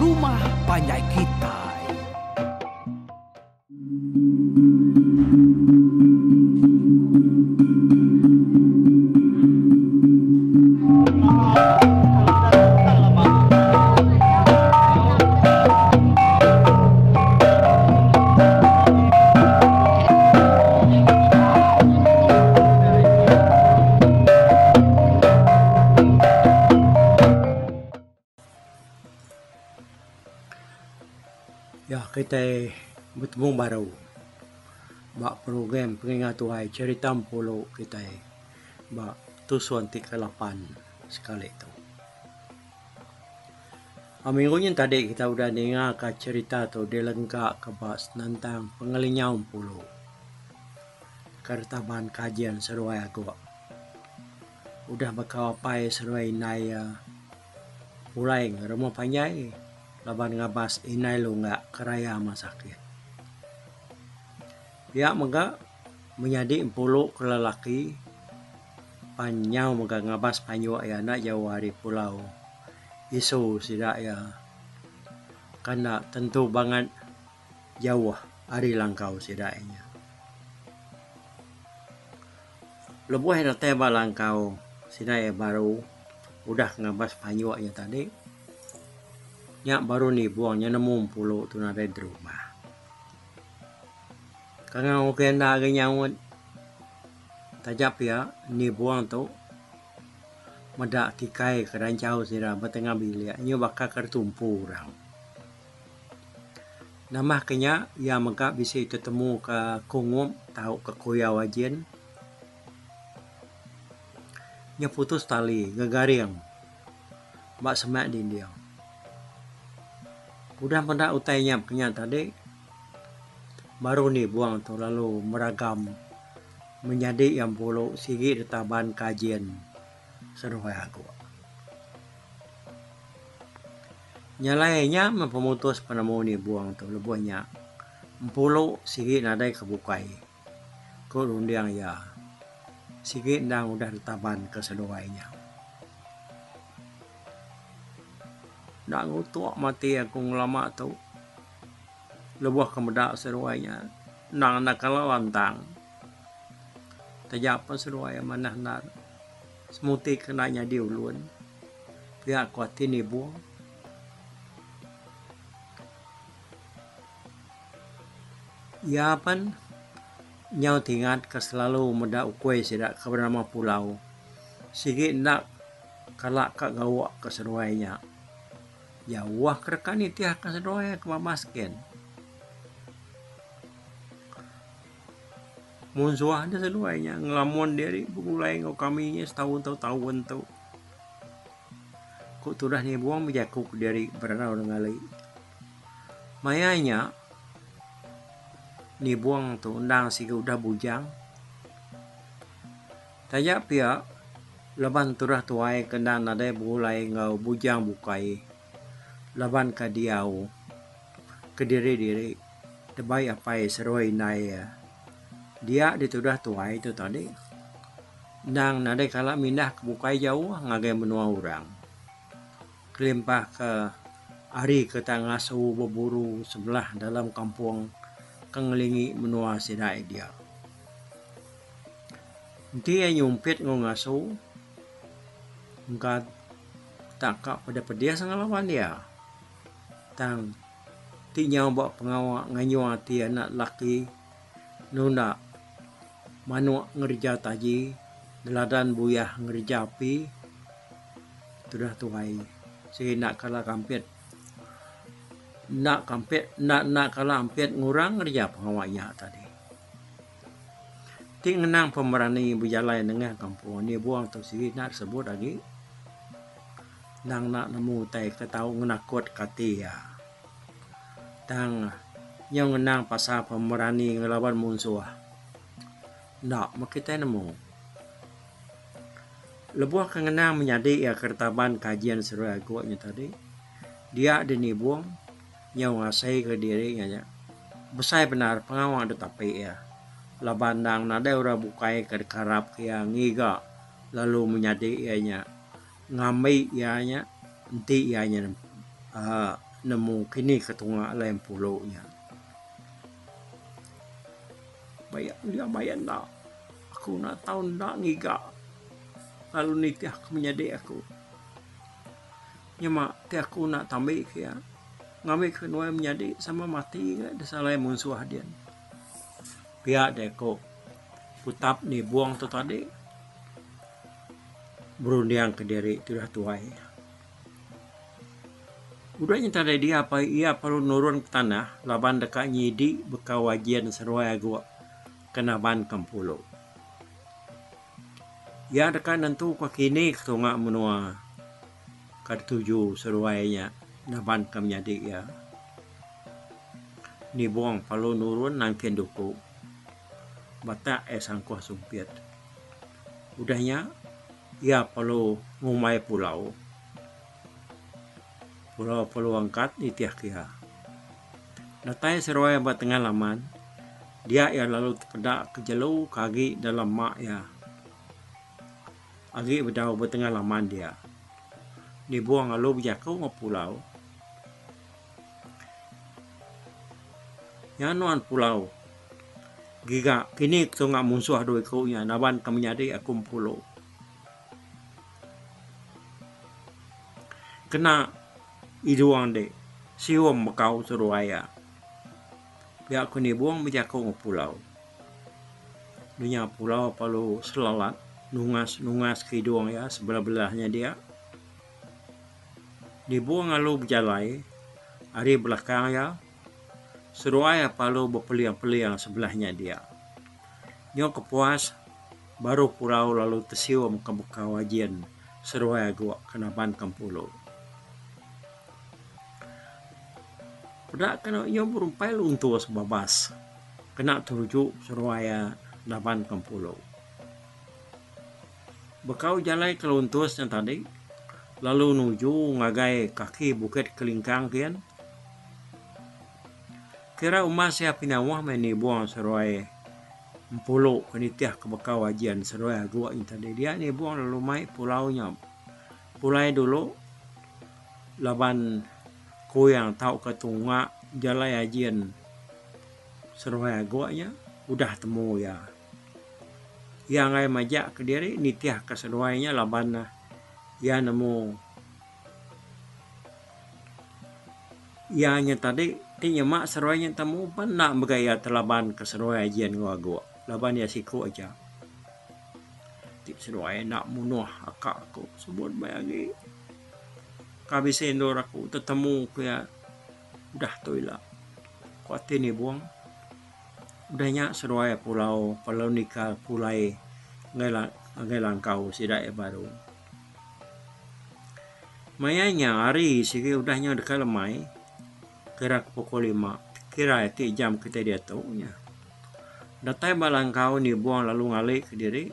Rumah Panjai Kitai. Ya, kita bertemu baru bak program pengingat tuhai cerita pulau kita bak tusuan 38 sekali itu. Minggunya tadi kita udah dengar ke cerita tu dia lengkap ke bas tentang pengalinyau pulau kertaban kajian seruai aku. Udah bakal apa seruai nai mulai rumah panjai laban ngabas inai lu nggak keraya masakit. Ya maka menjadi empulu ke lelaki panyau maka ngabas panyu ya nak jauh hari pulau isu sidak ya karena tentu banget jauh hari langkau sidaknya. Lebuh yang teba langkau sidak ya baru udah ngabas panyu ya tadi. Nyak baru nih buangnya nemu pulau tu nada di rumah. Karena oke ndak nyawut tajap ya ni buang tu medak tikai kerancau sira betengah bilik nyu bakal kertumpu orang. Nama kenya ya maka bisa ketemu ke kungum tahu ke kuya wajen. Nya putus tali ngagaring. Mbak semak di dia. Udah pada utainya kenya tadi baru nih buang tu lalu meragam menjadi yang puluh sigi taban kajian seruai aku. Nyalainya mempemutus penemu nih buang tu lebuhnya 10 sigi nadai kebukai. Ko rundiang ya sigi ndang udah taban ke seruainya. Ndak ngutuk mati aku ngelama tu. Lebuh kemedak seruainya. Nang nak kalau lantang. Tajap seruai manah nar. Semuti kenanya diulun. Pihak kuatin ibu. Ya pan. Nyau tingat ke selalu medak ukui sidak ke bernama pulau. Sigi ndak kalak kak gawak ke seruainya. Ya wah kerekan itu ke seruai ke mamasken. Munsuah ada seduanya ngelamun dari mulai ngau kami setahun tu. Kok tudah nih buang menjakuk dari berenau ngali. Mayanya nih buang tu undang si udah bujang. Tajak pia leban turah tuai kendang nadai mulai ngau bujang bukai. Leban ke diau ke diri debai apa seruai nai dia ditudah tuai itu tadi nang nadai kala mindah ke bukai jauh ngagai menua orang kelimpah ke ari ke tangasu berburu sebelah dalam kampung kengelingi menua sidai dia dia nyumpit ngasu engkat takak pada pedia sengalaman dia tang tinyau bak pengawak nganyua ti anak laki nunda manu ngerja taji deladan buyah ngerja api sudah tuai si nak kala kampit nak kala ampit ngurang ngerja pengawaknya tadi ti ngenang pemerani berjalan dengan kampung ni buang tu si nak sebut lagi nang nak nemu tai ketau ngenakut kati ya tang yang ngenang pasal pemerani ngelawan musuh ndak makita nemu lebuh kengenang menjadi ya kertaban kajian seru agaknya tadi dia dini buang yang ngasai ke dirinya ya besai benar pengawang tapi ya labandang nada ora bukai ke karap yang ngiga lalu menjadi ianya ngamai ianya enti ianya nemu kini ketunga lain pulaunya. Bayan nak. Aku nak tahu nak ngiga. Lalu nitih aku menjadi aku. Nyama ti aku nak tambah kia. Ngambil kenua menjadi sama mati ke desalai musuh hadian. Pihak deko putap ni buang tu tadi. Berundiang ke diri sudah tuai. Udahnya tadi dia apa ia perlu nurun ke tanah laban dekat nyidi bekawajian seruai gua kena ban kampulo. Ya dekat nentu kau kini ketunga menua ketujuh seruainya naban kam nyadi ya. Ni buang perlu nurun nangkin duku. Batak sangkuh sumpit. Udahnya ia perlu ngumai pulau. Pulau angkat ni tiah kia. Natai seruai buat tengah laman. Dia ia lalu terpedak ke jelu kaki dalam mak ya. Agi berdau bertengah laman dia. Dibuang lalu berjaku ke pulau. Yanuan pulau. Giga kini tengah musuh dua kaunya naban kami nyadi aku pulau. Kena iduang de siwam makau seruaya. Pihak kini buang berjaku ke pulau. Dunia pulau perlu selalat. Nungas ke hidung ya sebelah-belahnya dia. Dibuang lalu berjalai. Hari belakang ya. Seruaya palu berpeliang-peliang sebelahnya dia. Nyok kepuas. Baru pulau lalu tersiwam ke bekawajian. Seruaya gua kenaban kampulo. Pedak kena nyok berumpai luntur sebabas. Kena terujuk seruaya naban kampulo. Bekau jalai ke luntusnya tadi. Lalu nuju ngagai kaki bukit kelingkang kian. Kira umas ya pinawah meni buang seruai. Pulau kenitiah ke bekau wajian seruai gua tadi. Dia ni buang lalu mai pulaunya. Pulai dulu. Laban ku yang tahu ketunga jalai ajian seruai gua nya. Udah temu ya. Yang ai majak ke diri nitiah ke seruainya laban ya nemu ianya tadi tinya mak seruainya temu pan nak bergaya telaban ke seruai ajian gua laban ya siku aja ti seruai nak munuh akak aku sebut bayagi kabisin dor aku tetemu ya udah toilah kuat ini buang udahnya seruai pulau nikah pulai ngai langkau sidak baru. Mayanya hari sih udahnya dekat lemai. Kira pukul 5. Kira itu jam kita dia tahunya. Datai balangkau ni buang lalu ngalik ke diri.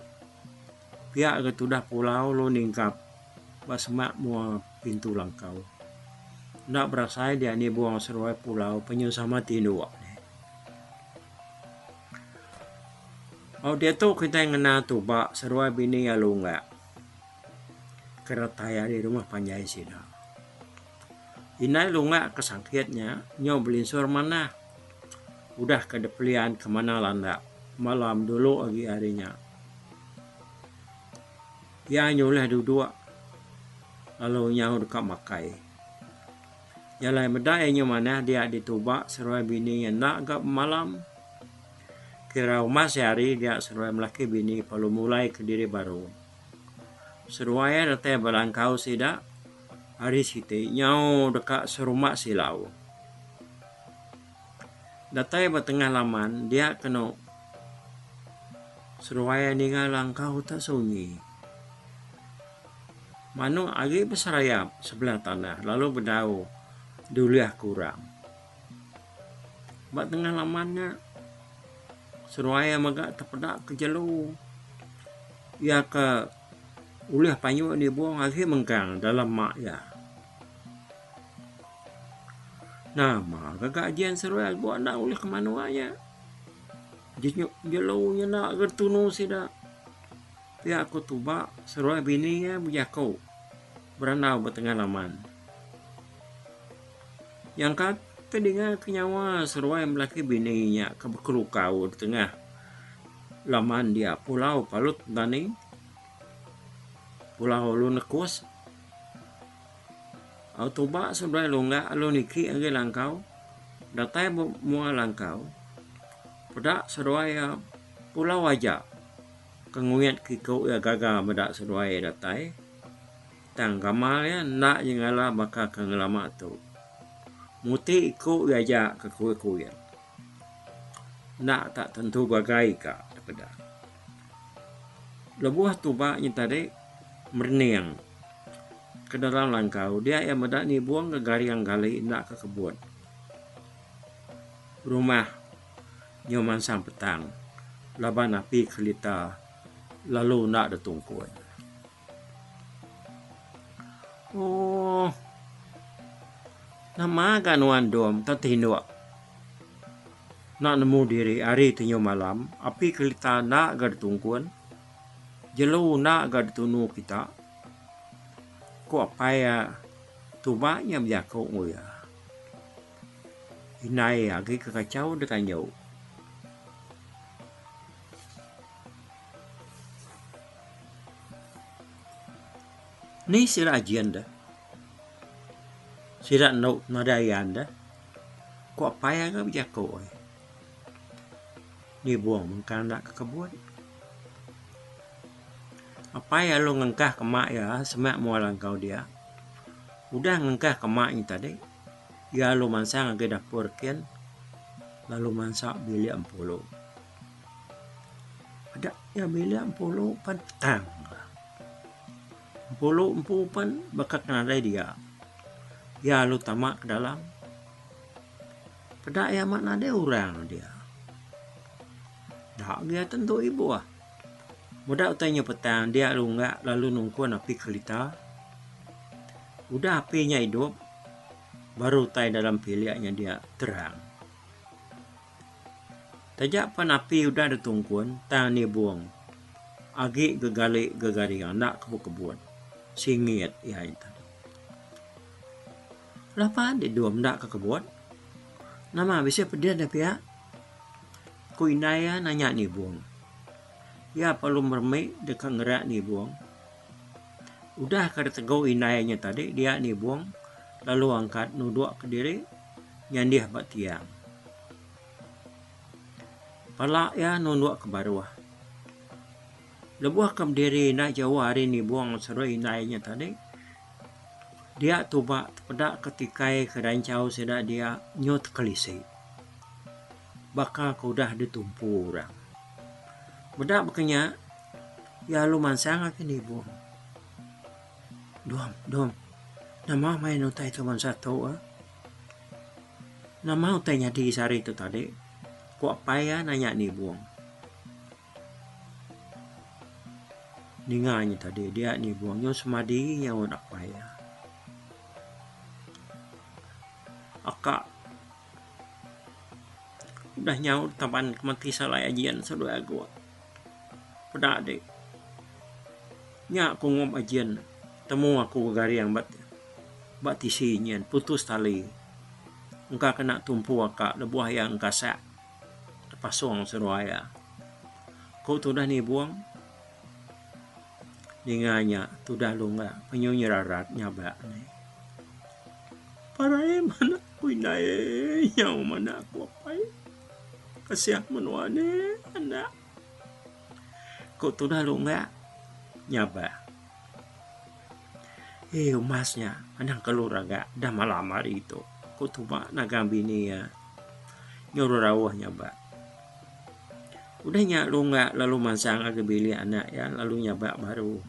Pihak ketudah pulau lu ningkap. Basmak mua pintu langkau. Nak berasai dia ni buang seruai pulau penyu sama tindu. Oh dia tu kita ngena tu bak seruai bini ya lu enggak. Kerataya di rumah panjai sida. Inai lu enggak kesangkitnya nyo belinsur mana. Udah ke depelian kemana landa. Malam dulu lagi harinya. Ya nyoleh duduk. Lalu nyahu dekat makai. Yalai medai nyo mana dia ditubak seruai bini yang nak gak malam. Kira umas hari dia seruai melaki bini perlu mulai ke diri baru. Seruai datai balangkau sida hari siti nyau dekat serumak silau. Datai bertengah laman dia kena seruai ninggal langkau tak sunyi. Manu agi berserayap sebelah tanah lalu berdau duliah kurang. Bat tengah lamannya seruaya magak terpedak ke jelu. Ya ke uliah panyu dibuang akhir mengkang dalam mak ya. Nama gagak ajian seruaya buat nak uliah ke mana aja. Jelunya nak gertunu sida. Ya aku tubak seruaya bini ya bujakau. Beranau bertengah laman. Yang kedengar kenyawa seruai melaki bininya ke bekelukau di tengah laman dia pulau palut tani pulau lu nekus autoba seruai lu nggak lu niki age langkau datai mua langkau pada seruai pulau aja kenguyat kikau ya gaga medak seruai datai tang kamalnya nak jengala baka kengelama tu muti ikut aja ke kue-kue. Nak tak tentu bagai ka pada. Lebuah tubaknya tadi merniang ke dalam langkau. Dia yang medak ni buang ke gariang gali nak ke kebun. Rumah nyoman sang petang. Laban api kelita lalu nak datungkuan. Oh, nama ganuan dom tatinua. Nak nemu diri hari tinyo malam, api kelita nak gad tungkuan. Jelu nak gad tunu kita. Ko apa ya tubaknya biako nguya. Inai agi kekacau dekat nyau. Ni sira ajian dah. Sira no nadayan dah. Ko apa ya gak biako ni buang mengkanak ke kebun. Apa ya lo ngengkah kemak ya semak mualang kau dia. Udah ngengkah kemaknya tadi. Ya lo mansang ke dapur kian. Lalu mansak bilik ampolo. Ada ya bilik ampolo pan petang. Ampolo empu pan bakal kenadai dia. Ya lo tamak ke dalam. Pada ya mak nade orang dia. Dah dia tentu ibu Mudah utanya petang dia lunggak lalu nungkuan api kelita. Udah apinya hidup baru utai dalam pilihannya dia terang. Tajak pan api udah ditungkuan tang ni buang. Agi gegalik gegaringan nak ke kebun. Singit ya itu. Lapa di dua nak ke kebun. Nama bisa pedia dah pihak. Ku inaya nanya ni buang. Ya perlu mermik dekat ngerak ni buang. Udah kada tegau inayanya tadi dia ni buang. Lalu angkat nuduk ke diri. Nyandih bat tiang. Palak ya nunduk ke bawah. Lebuah ke diri nak jauh hari ni buang seru inayanya tadi. Dia tubak pedak ketika kerancau sedak dia nyot kelisi. Bakal kau dah ditumpu orang. Bedak bekenya, ya lu mansang akan ibu. Dom. Nama main utai teman satu Nama utainya di sari itu tadi. Kok apa ya nanya ni buang. Ninganya tadi dia ni buangnya semadi yang apa ya. Akak udah nyaut tapan kemati salah ajian saudara gua. Pada adik. Nya aku ngom ajian. Temu aku gari yang bat tisinya putus tali. Engkau kena tumpu akak lebuah yang kasak. Pasong seruaya. Kau tu dah ni buang. Ninganya tu dah lu enggak penyunya rarat nyabak ni. Parai mana aku inai yang mana aku apa kasih menuane anak. Kau tu dah lu enggak nyabak. Umasnya anang keluar agak dah malam hari itu. Kau tu mak nagambi ni ya. Nyuruh rawah nyabak. Udahnya lu enggak lalu mansang agak bilik anak ya lalu nyabak baru.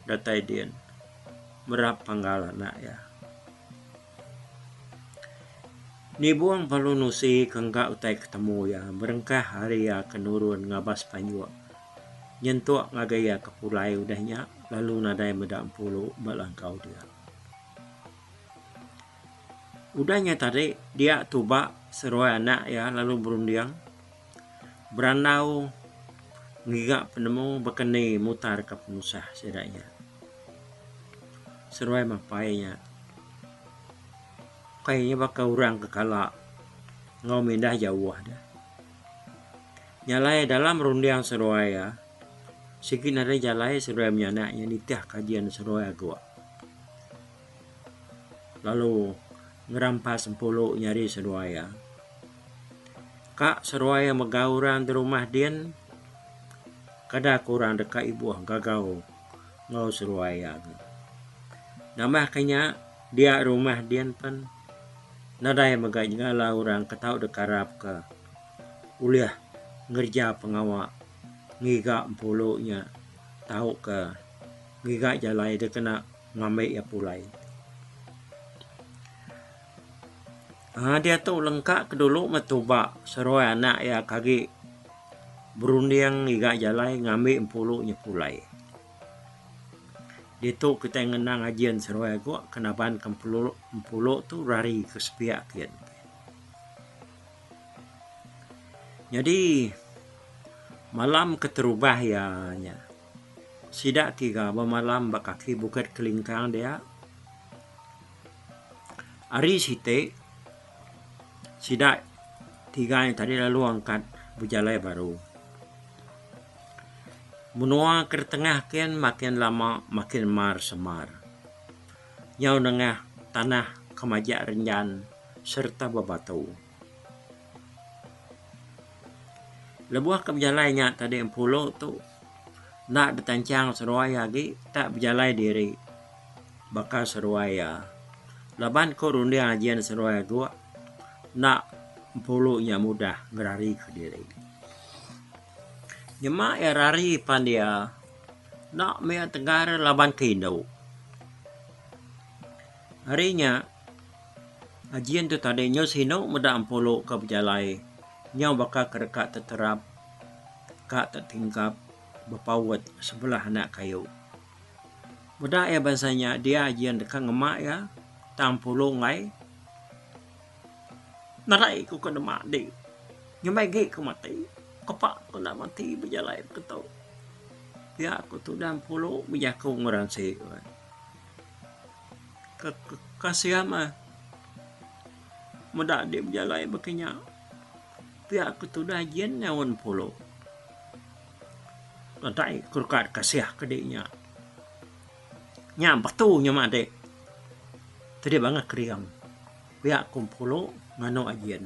Datai dia merap panggal anak ya. Ni buang palu nusi kenggak utai ketemu ya. Merengkah hari ya kenurun ngabas panjua. Nyentuak ngagaya kepulai udahnya. Lalu nadai medam pulu melangkau dia. Udahnya tadi dia tubak seruai anak ya lalu berundiang. Berandau ngigak penemu bekeni mutar ke penusah sedaknya. Seruai mapainya. kayaknya bakal orang kekala ngau mindah jauh dah. Nyalai dalam rundiang Surabaya, sikin ada jalai Surabaya menyanaknya nitah kajian Surabaya gua. Lalu ngerampas empolo nyari Surabaya. Kak Surabaya megauran di rumah dian, kada kurang dekat ibu gagau ngau Surabaya. Nama kanya dia rumah dian pan nadai meganya lah orang ketau dekarap ke uliah ngerja pengawak ngiga empolonya tahu ke ngiga jalai dia kena ngambil ya pulai. Dia tu lengkap ke dulu metubak seruai anak ya kaki berundiang ngiga jalai ngambil empolonya pulai. Dia tu kita ngenang ajian seruai gua kenaban empolo tu rari ke sepiak kian. Jadi malam keterubah ya nya. Sidak tiga malam bakaki bukit kelingkang dia. Ari site sidak tiga yang tadi lalu angkat berjalai baru. Menua ke tengah kian makin lama makin mar semar. Nyau nengah tanah kemajak renjan serta babatu. Lebuah ke berjalainya tadi empolo tu nak ditancang Surabaya lagi tak berjalai diri bakal Surabaya. Laban ko rundiang ajian Surabaya gua nak empolonya mudah ngerari ke diri. Nyemak ya rari pandia nak mea tenggara laban ke Indo. Harinya ajian tu tadi nyos hino muda empolo ke berjalai. Nyau bakal kerekat terterap kak tertingkap berpawat sebelah anak kayu. Muda ya bahasanya dia ajian dekat ngemak ya tang polo ngai. Narai ku kena mati. Nyamai ge ku mati. Kepak ku nak mati berjalai ketau. Ya aku tu dalam polo berjaku ngorang si. Kasihan mah. Muda dia berjalai berkenyak. Pihak aku tu dah ajian nyawan polo. Lantai kurkat kasih kedeknya. Nyampak tu nyamak dek. Tadi banget kriam. Pihak kumpolo ngano ajian.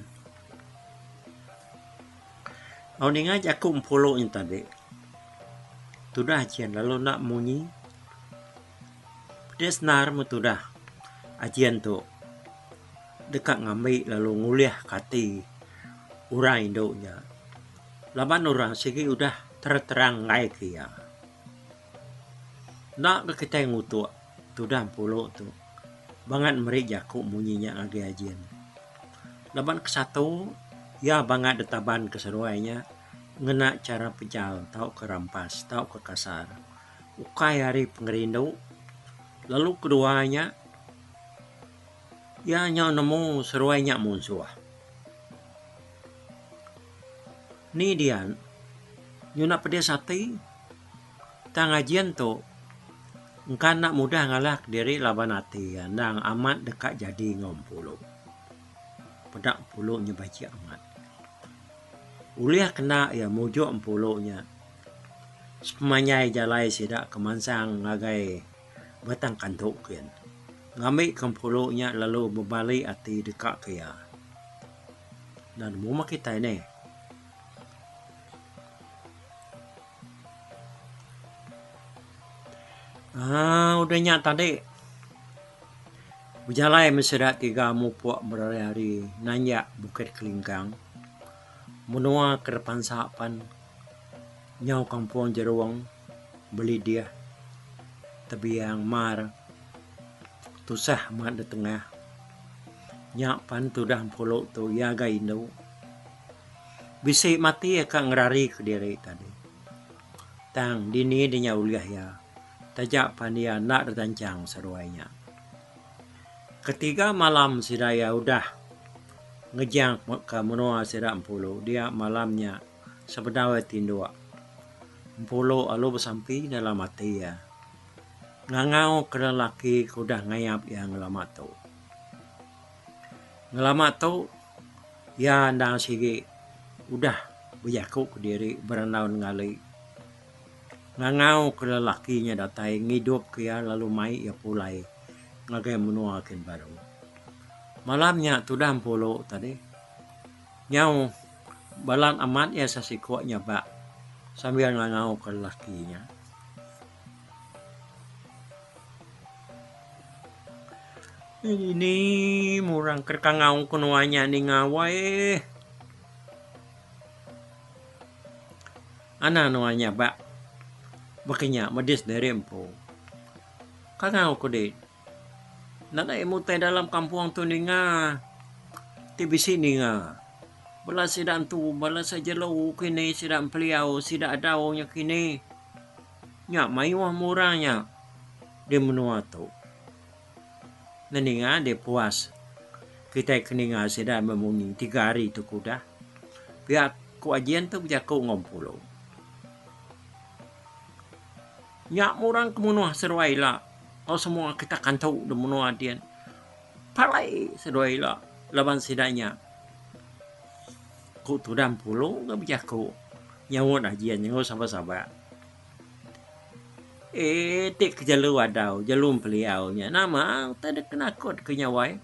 Awak ingat aku kumpolo yang tadi. Tu dah ajian lalu nak munyi. Dia senar mu tu dah. Ajian tu. Dekat ngambil lalu nguliah kati. Orang Indonya. Laban orang segi udah terang ngai kia. Nak ke kita ngutuk tu dah polo tu. Bangat meri jaku munyinya agi ajian. Laban ke satu ya bangat detaban keseruainya ngena cara pejal tau ke rampas tau ke kasar. Ukai hari pengerindu. Lalu keduanya ya nyau nemu seruainya munsuah. Ni dia nyuna pada sati tang ajian tu engkan nak mudah ngalak diri laban hati nang amat dekat jadi ngompolo pedak polo nya baci amat uliah kena ya mujo empolonya semanyai jalai sidak kemansang ngagai batang kantuk kian ngambil kempolo nya lalu berbalik hati dekat kia dan mu kita ini udah nyata deh. Berjalai meserat tiga mupuak berhari-hari nanya bukit kelingkang. Menua ke depan sahapan. Nyau kampung jeruang. Beli dia. Tebiang mar. Tusah mat di tengah. Nyak pan tu dah polo tu yaga Indo. Bisik mati ya kak ngerari ke diri tadi. Tang dini dinya uliah ya. Tajak pandia nak tertancang seruainya. Ketiga malam sidaya udah ngejang ke menua sidak empolo. Dia malamnya sebedawai tindua. Empolo alu bersampi dalam mati ya. Ngangau ke lelaki kudah ngayap yang lama tu. Ngelama tu ya ndang sige udah berjaku ke diri berendaun ngali ngangau ke lelakinya datai ngidup ke ya lalu mai ya pulai ngagai menua kin baru malamnya tu dah polo tadi nyau balan amat ya sasikuaknya bak sambil ngangau ke lelakinya. Ini murang kerkangau kunuanya ni ngawai. Ana nuanya bak. Bakanya medis dari empo. Kangau ko dit. Nada imutay dalam kampung tu ni nga. Tibi sini nga. Bala sidang tu, bala sa jalaw kini sidang peliau, sida adaw nya kini. Nya mayuah murangnya. Dia menua tu. Nani nga dia puas. Kita kini nga sida memungi 3 hari tu kuda. Pihak kuajian tu berjaku ngompulo. Nya murang kemunuh seruai lah. Oh semua kita kantau de menua dia. Palai seruai lah. Laban sidanya. Ku tu dam pulo ga berjaku. Nyawon ajian nyawa sabar-sabar. Tik jalu wadau, jalum peliaunya. Nama tak ada kenakut ke nyawai.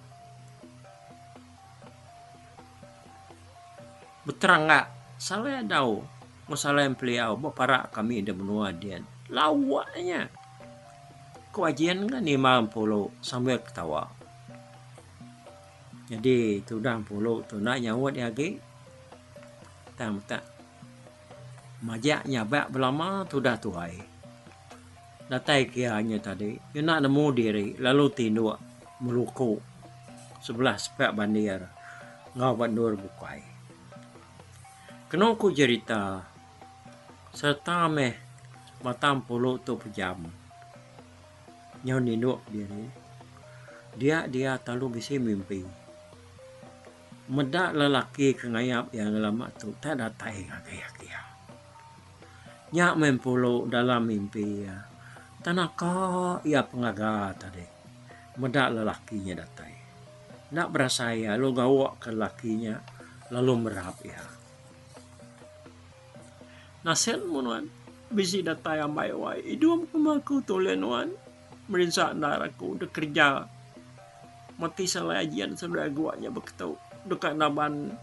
Beterang nggak? Salah adau. Masalah yang peliau, bapak kami ada menua dia. Lawaknya. Kewajian kan 50 sambil ketawa. Jadi tu dah puluh tu nak nyawat lagi. Tak. Majak nyabak belama tu dah tuhai. Datai kianya tadi, dia nak nemu diri, lalu tinduk meluku sebelah sepak bandir, ngawat nur bukai. Kena ku cerita, serta meh matam puluh tu pejam. Nyau ninduk diri, dia terlalu bisi mimpi. Medak lelaki kengayap yang lama tu tak datai ngagaya-gaya. Nyak mempulu dalam mimpi ya. Tanaka ia pengaga tadi. Medak lelakinya datai. Nak berasaya lalu gawak ke lakinya lalu merap ya. Nasel munuan bisi datai ambai wai. Idum kemaku tulen wan. Merinsak naraku udah kerja. Mati salah ajian sudah guaknya berketau. Dekat naban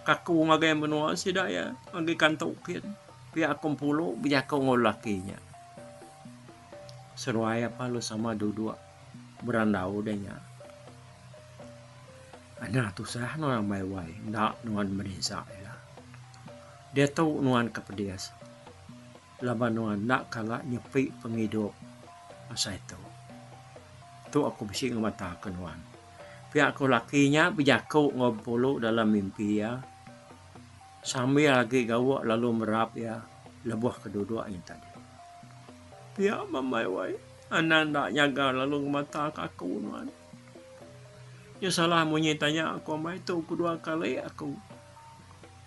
kaku ngagai menua sidaya ngagai kantokin pihak kumpulu berjakau ngolakinya seruaya palu sama dua berandau denya ana tu sah no ramai wai ndak nuan merisa lah dia tahu nuan kepedias laban nuan ndak kala nyepi pengidup masa itu tu aku bisik ngematakan nuan pihak lakinya berjaku ngompulu dalam mimpi ya. Sambil lagi gawak lalu merap ya. Lebuh kedua-duanya tadi. Pihak mamai wai. Anak nak nyaga lalu mata aku nuan. Ya salah munyi tanya aku mai tu kedua kali aku.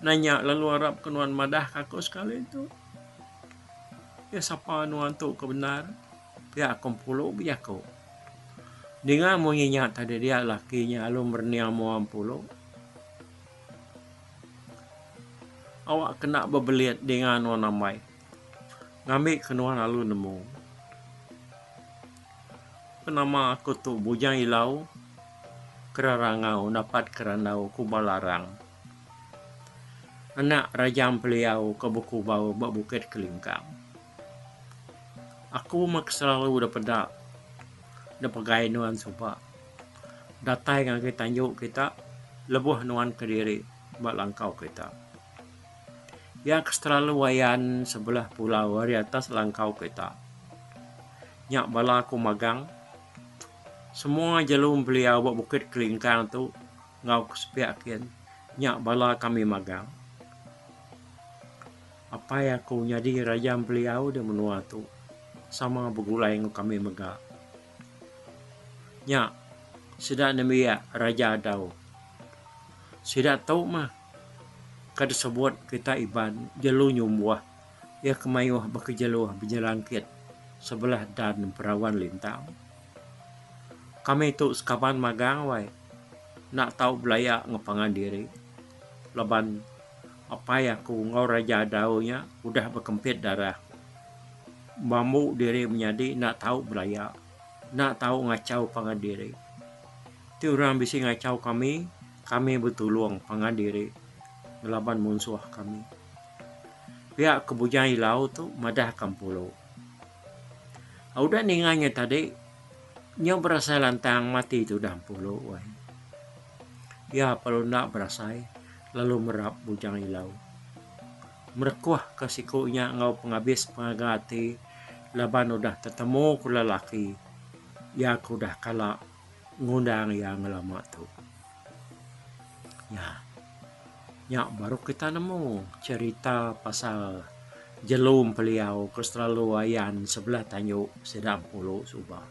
Nanya lalu harap ke nuan madah aku sekali itu. Ya siapa nuan tu kebenar. Pihak kumpulu berjaku. Dengan mengingat tadi dia lakinya lalu berniang muam puluh. Awak kena berbeliat dengan warna mai. Ngambil kenuan lalu nemu. Penama aku tu bujang ilau. Kerarangau dapat kerandau kubalarang. Anak rajam peliau ke buku bau bak bukit kelingkang. Aku mak selalu dapat dak. Da pagai nuan supa. Datai dengan kita tanjuk kita. Lebuh nuan ke diri. Bak langkau kita. Yang terlalu wayan sebelah pulau hari atas langkau kita. Nyak bala aku magang. Semua jalur beliau bak bukit kelingkang tu. Ngau kesepiakin. Nyak bala kami magang. Apa yang aku nyadi rajam beliau dia menua tu. Sama bergulai yang kami megah. Nya, sidak nemiya raja adau. Sidak tahu mah. Kada sebut kita iban jalu nyumbuah. Ya kemayuh bekejaluh berjalangkit. Sebelah dan perawan lintang. Kami tu sekapan magang wai. nak tahu belaya ngepangan diri. Laban apa ya ku ngau raja daunya udah berkempit darah. Mampu diri menjadi nak tahu belaya, nak tahu ngacau pangan diri. Ti orang bisi ngacau kami bertulung pangan diri ngelaban musuh kami. Pihak kebujang ilau tu madah kampulo. Udah ninganya tadi nyo berasa lantang mati tu dah pulo wai. Ya perlu nak berasai lalu merap bujang ilau. Merekuah ke sikunya ngau penghabis pengagati laban udah tetemu ku lelaki. Ya aku dah kalah ngundang yang lama tu. Ya baru kita nemu cerita pasal jelum beliau keterlaluan sebelah Tanjung sedang pulau Subah.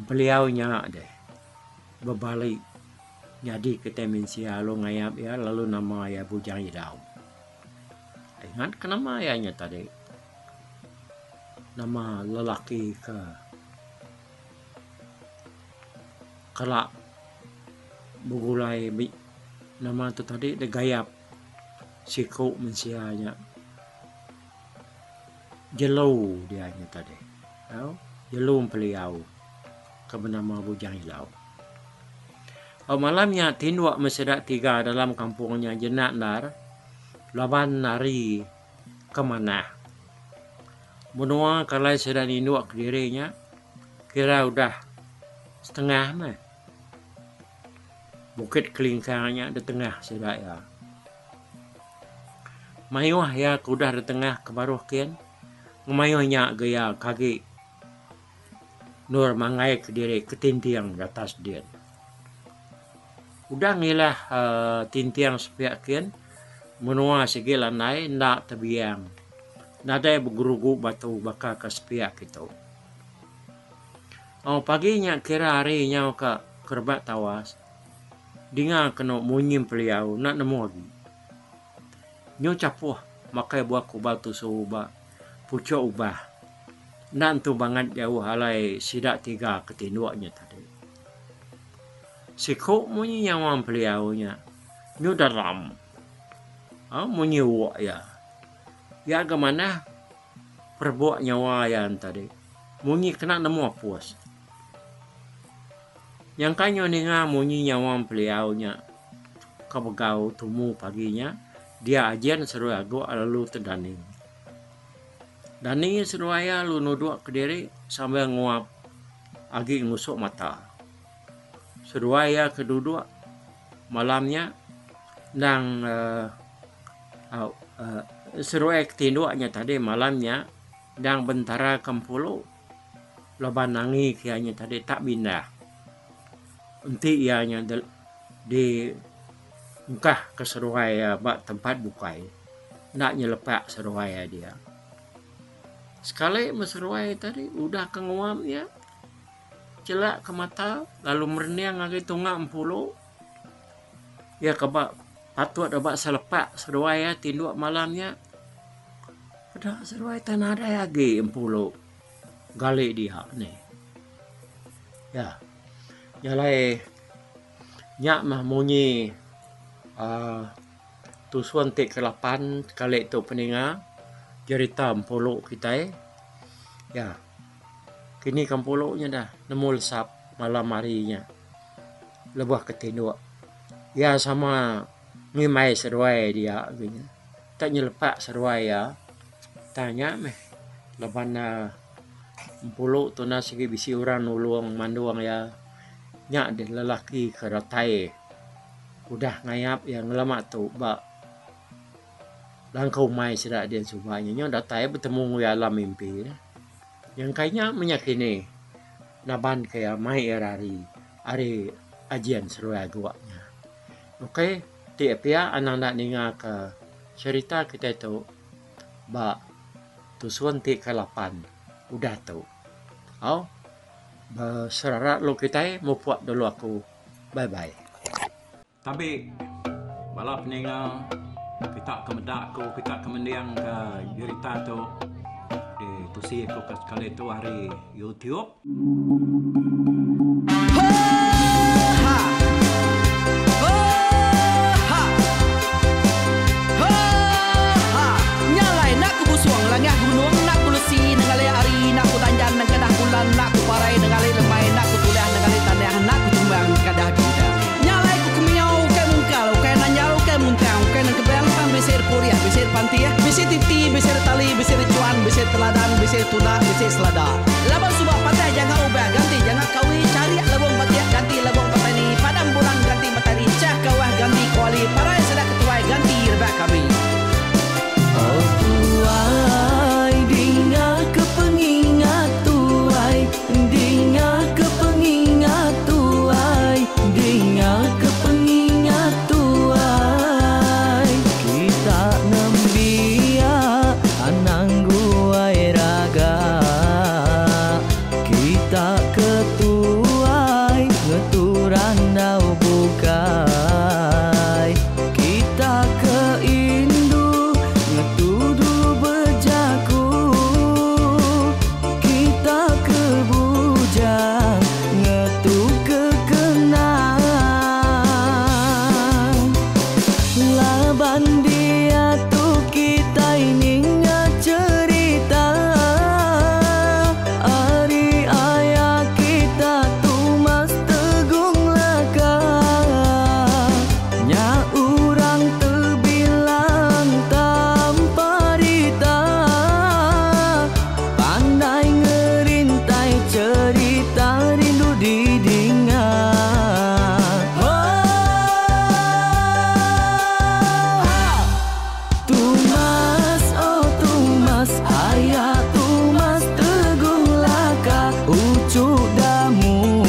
Beliaunya deh berbalik jadi ke Temensia lo ngayap ya lalu nama ya bujang ilau. Ingat ke nama ayahnya tadi? Nama lelaki ke kelak bugulai nama tu tadi de gayap siku mensianya jelau dianya tadi. Jelum beliau ke bernama bujang ilau. Malamnya tinduk mesedak tiga dalam kampungnya jenak nar laban nari kemana. Menua kalau sedang induk ke dirinya kira udah setengah mah. Bukit kelingkangnya di tengah sedak ya. Mayuh ya kudah di tengah kebaruh kian. Mayuhnya gaya kaki nur mangai ke diri ketintiang di atas dia. Udah ngilah tintiang sepiak kian. Menua segala naik ndak tebiang. Nadai bergerugu batu baka ke sepiak itu. Paginya kira harinya ke kerbat tawas. Dinga kena munyim beliau nak nemu lagi. Nyo capuh makai buah ku batu suba pucuk ubah. Nak tu banget jauh halai sidak tiga ketinduknya tadi. Sikuk munyi nyawang beliaunya. Nyo dalam. Munyi wak ya. Ya kemana perbuat nyawa yang tadi. Munyi kena nemu puas. Yang kanyo ninga munyi nyawang beliaunya kabegau tumu paginya dia ajian seru ago lalu terdaning. Daning seru ayah lu nuduk ke diri sambil nguap agi ngusuk mata. Seru ayah keduduk malamnya nang seru ayah ketinduknya tadi malamnya dang bentara kempulu loban nangi kianya tadi tak pindah. Enti ianya di engkah ke seruai bak tempat bukai. Nak nyelepak seruai dia. Sekali meseruai tadi udah ke nguam ya. Celak ke mata lalu merniang lagi tunggak empuluh. Ya kebak patut abak selepak seruai ya tinduk malamnya. Pada seruai tanah ada lagi empuluh. Gali dia nih. Ya. Nyalai nyak mah munyi tusuan tik ke-8 kali itu peninga cerita empuluk kita ya. Kini kampuluknya dah nemu lesap malam harinya lebah ketinduk. Ya sama ngimai seruai dia gitu. Tak nyelepak seruai ya. Tanya meh leban empuluk tu nasi bisi orang nulung manduang ya. Nyak de lelaki keratai udah ngayap yang lama tu bak langkau mai sedak dia subahnya nyo datai bertemu ya alam mimpi yang kayaknya menyakini naban kayak mai hari ajian seru aguaknya. Oke, tiap ya anak-anak ninga ke cerita kita itu bak tusuan ti ke-8 udah tu. Serarat lo kita mau buat dulu aku. Bye-bye. Tapi malah peninga kita kemedak aku, kita kemendiang ke cerita tu di tusi aku kali itu hari YouTube. pai ningali lemai nak ku tulah ningali tanah nak ku tumbang kadah kita nyalai ku kumiau ke mungkal ke nanyau ke muntang ke nang kebang pang besir kuria besir pantia besir titi besir tali besir cuan besir teladan besir tuna besir selada laban subak patah jangan ubah ganti jangan kawi cari labung batia ganti labung petani padam bulan ganti matahari cah kawah ganti kuali parai sedak ketuai ganti rebak kami. Oh tuai dinga kepengingat tuai dinga kepengingat tuai dinga kepengingat tuai kita nembia anang guai raga kita ketuai ngeturan dau bukai kita keindu ngetudu bejaku kita kebujang ngetu kekenang laban dia tuh kita ini cerita ari ayah kita tuh mas tegung laka nya urang terbilang tanpa rita pandai ngerintai cerita rindu didinga Tumas oh tumas ayah tumas tegung laka ucuk damu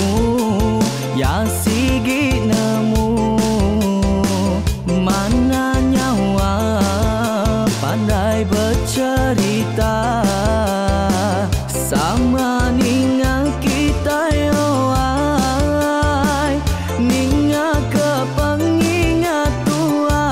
ya sigi nemu mana nyawa pandai bercerita sama ninga kita yoai ninga kepengingat tuai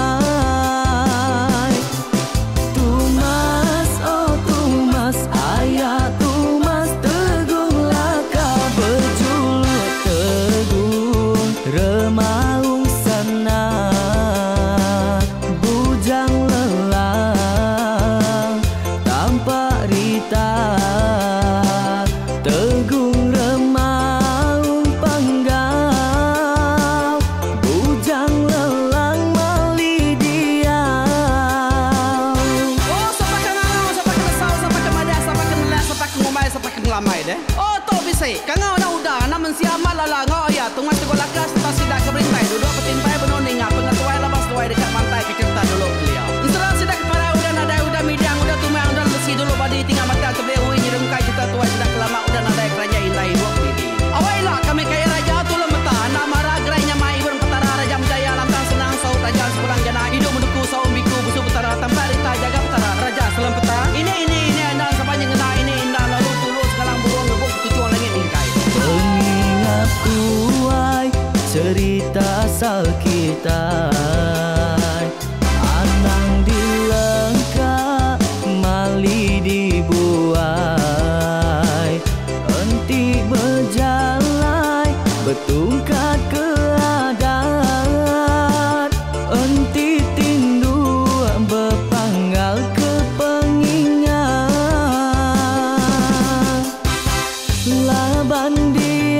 Tumas oh tumas ayah tumas tegung laka berjuluk tegung remaung senang bujang lelang tanpa rita tegung remaung panggau bujang lelang mali diau Oh, siapa kenal, siapa kesal, siapa kemadah, siapa kenelah, siapa ngomai, siapa ngelamai deh. Oh, to bisa. Kangau na udah, namun siapa lala ngau ya, tungas tegol lakas, tas sidak keberintai, duduk petintai benoning, pengatuai labas tuai dekat pantai kecerita dulu beliau. Insuran sidak para udah nada udah midang, udah tumang, udah besi dulu badi tinggal mata terbehui nyirum kai kita tuai sidak lama udah nada kerja intai dua pidi. Awailah kami kaya raja tu lemeta, nama ragrainya mai burung petara raja jaya lantang senang saut aja sepulang jana hidup menduku saum biku busu petara tanpa rita jaga petara raja selam peta. Ini anda sepanjang kena ini indah lalu tulus sekarang burung ngebuk tujuan langit ingkai. pengingat kuai cerita asal kita anang dilengkap mali dibuai enti berjalai betungkat keadaan enti tindu berpanggal kepengingat laban dia